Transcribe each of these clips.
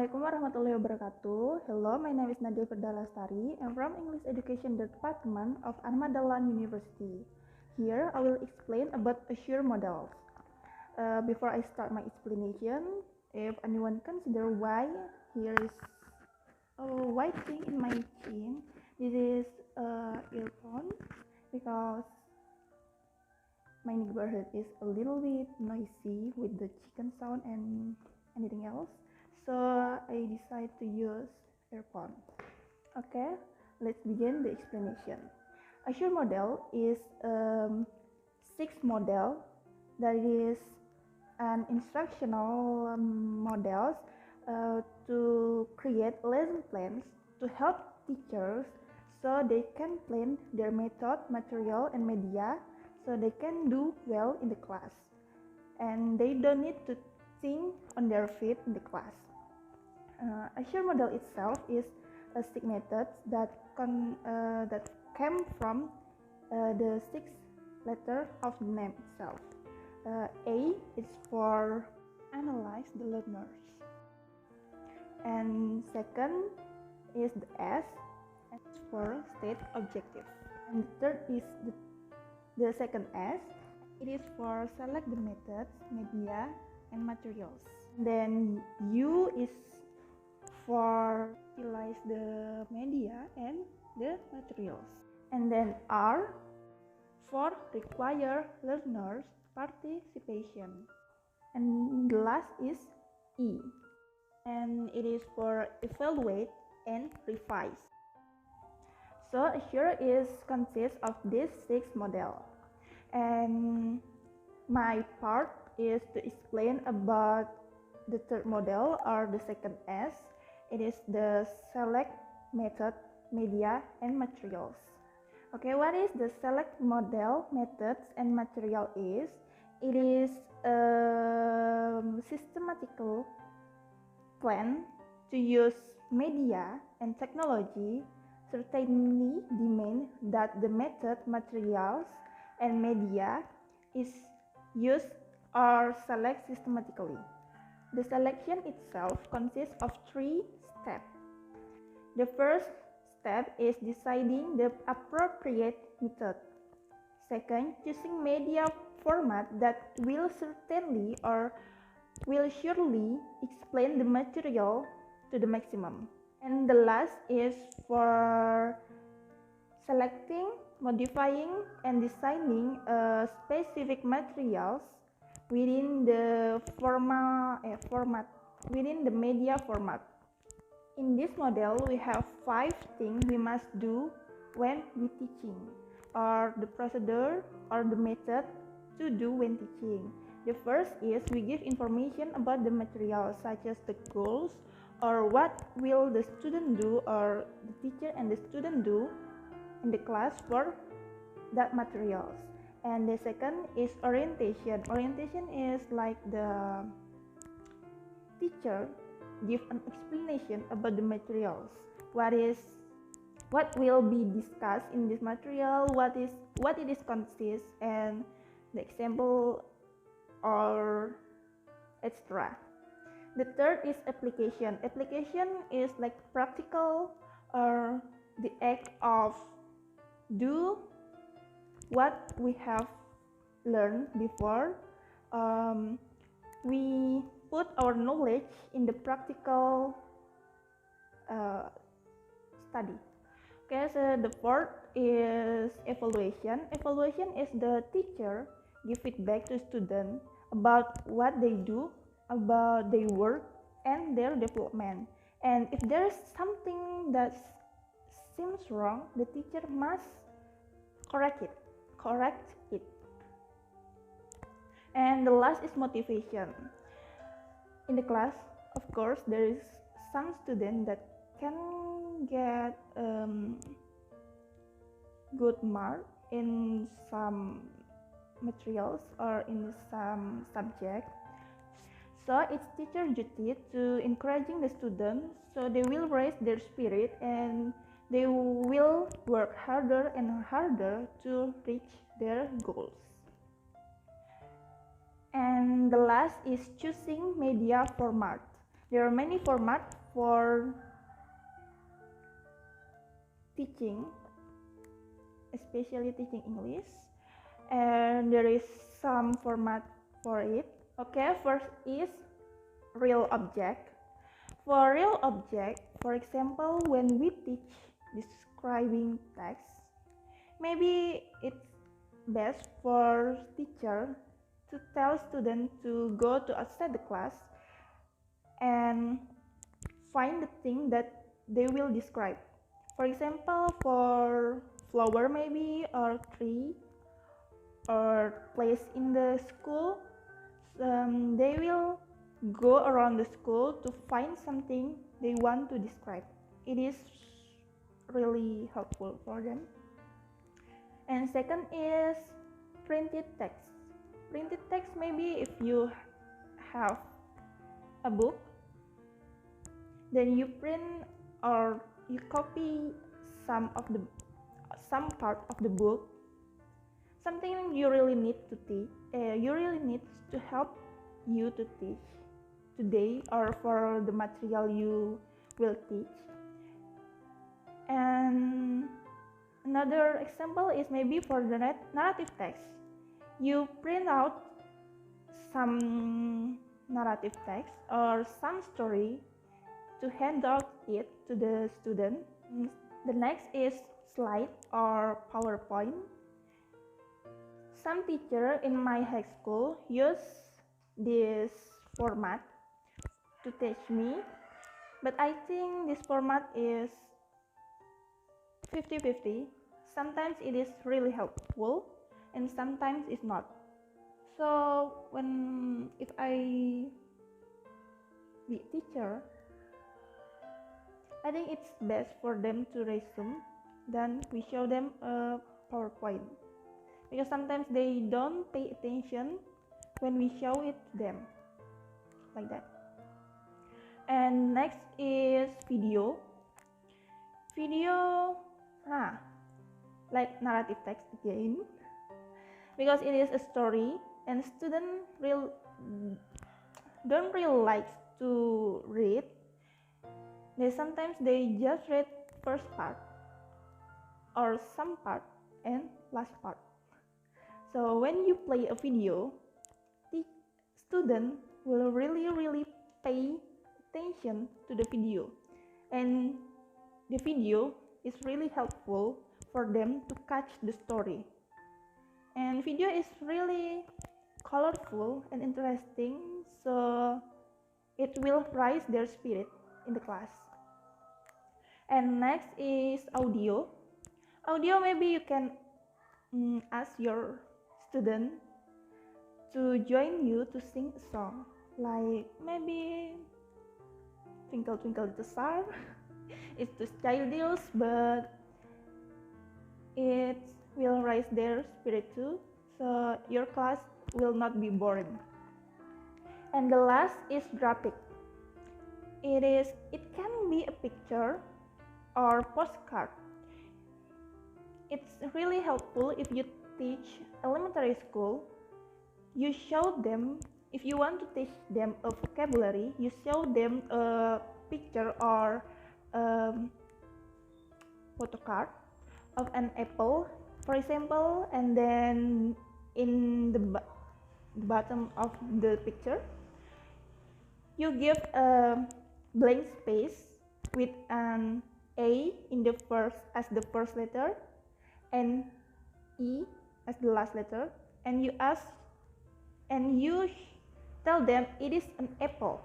Assalamualaikum warahmatullahi wabarakatuh. Hello, my name is Nadya Firda Lestari. I'm from English Education Department of Ahmad Dahlan University. Here, I will explain about assure models. Before I start my explanation, if anyone consider why here is a white thing in my chin, this is earphone because my neighborhood is a little bit noisy with the chicken sound and anything else. So I decided to use earphone. Okay, let's begin the explanation. Assure model is six model that is an instructional models to create lesson plans to help teachers so they can plan their method, material, and media so they can do well in the class and they don't need to think on their feet in the class. Assure model itself is a six methods that came from the six letter of the name itself. A is for analyze the learners, and second is the S, and it's for state objective, and the third is the second S. It is for select the methods, media, and materials. Then U is for utilize the media and the materials. And then R for require learners participation. And the last is E, and it is for evaluate and revise. So here is consists of these six model, and my part is to explain about the third model or the second S. It is the select method, media, and materials. Okay, what is the select model, methods, and material is? It is a systematical plan to use media and technology certainly demand that the method, materials, and media is used or select systematically. The selection itself consists of three steps. The first step is deciding the appropriate method. Second, choosing media format that will certainly or will surely explain the material to the maximum. And the last is for selecting, modifying, and designing specific materials within the within the media format. In this model, we have 5 things we must do when we teaching, or the procedure or the method to do when teaching. The first is we give information about the material, such as the goals or what will the student do or the teacher and the student do in the class for that materials. And the second is orientation. Orientation is like the teacher give an explanation about the materials. What will be discussed in this material, what it is consists, and the example or etc. The third is application. Application is like practical or the act of do what we have learned before. We put our knowledge in the practical study. Okay, so the fourth is evaluation. Evaluation is the teacher give feedback to student about what they do, about their work and their development. And if there is something that seems wrong, the teacher must correct it. And the last is motivation. In the class, of course, there is some student that can get good mark in some materials or in some subject. So it's teacher duty to encouraging the students so they will raise their spirit and they will work harder and harder to reach their goals. And the last is choosing media format. There are many formats for teaching, especially teaching English, and there is some format for it. Okay, first is real object. For real object, for example, when we teach describing text, maybe it's best for teacher to tell students to go to outside the class and find the thing that they will describe. For example, for flower maybe, or tree, or place in the school, they will go around the school to find something they want to describe. It is really helpful for them. And second is printed text. Printed text, maybe if you have a book, then you print or you copy some part of the book, something you really need to teach, you really need to help you to teach today or for the material you will teach. And another example is maybe for the narrative text. You print out some narrative text or some story to hand out it to the student. The next is slide or PowerPoint. Some teacher in my high school use this format to teach me, but I think this format is 50-50. Sometimes it is really helpful and sometimes it's not. So if I be a teacher, I think it's best for them to resume than we show them a PowerPoint, because sometimes they don't pay attention when we show it to them like that. And next is video. Like narrative text again, because it is a story and students don't really like to read. Sometimes they just read first part or some part and last part. So when you play a video, the student will really pay attention to the video, and the video is really helpful for them to catch the story. And video is really colorful and interesting, so it will raise their spirit in the class. And next is audio. Audio, maybe you can ask your student to join you to sing a song, like maybe Twinkle Twinkle Little Star. It's too childish, but it will raise their spirit too, so your class will not be boring. And the last is graphic. It can be a picture or postcard. It's really helpful if you teach elementary school. You show them, if you want to teach them a vocabulary, you show them a picture or photo card of an apple, for example, and then in the bottom of the picture you give a blank space with an A in the as the first letter and E as the last letter, and you tell them it is an apple.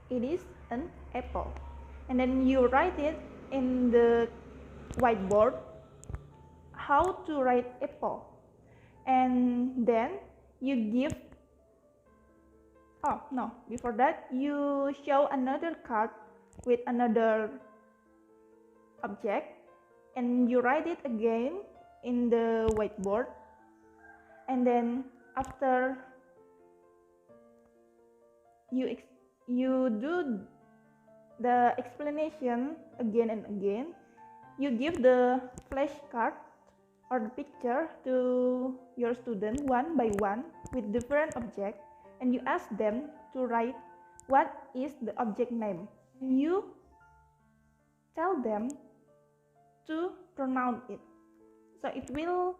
It is an apple. And then you write it in the whiteboard how to write apple. And then you before that you show another card with another object, and you write it again in the whiteboard. And then after you do the explanation again and again, you give the flashcard or the picture to your student one by one with different objects, and you ask them to write what is the object name. You tell them to pronounce it, so it will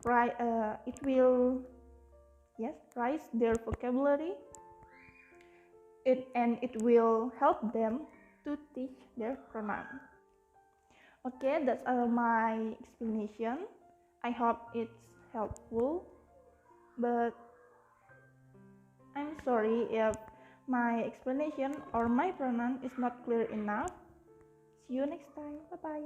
raise their vocabulary, and it will help them to teach their pronoun. Okay, that's all my explanation. I hope it's helpful, but I'm sorry if my explanation or my pronoun is not clear enough. See you next time. Bye bye.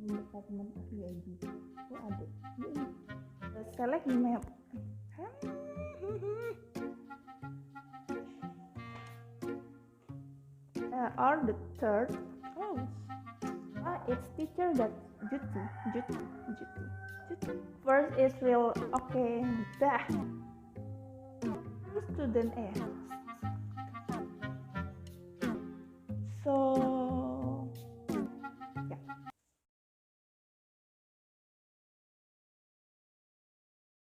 Departemen arkeologi itu ada select map or the third. It's teacher that duty. First is real. Okay, dah student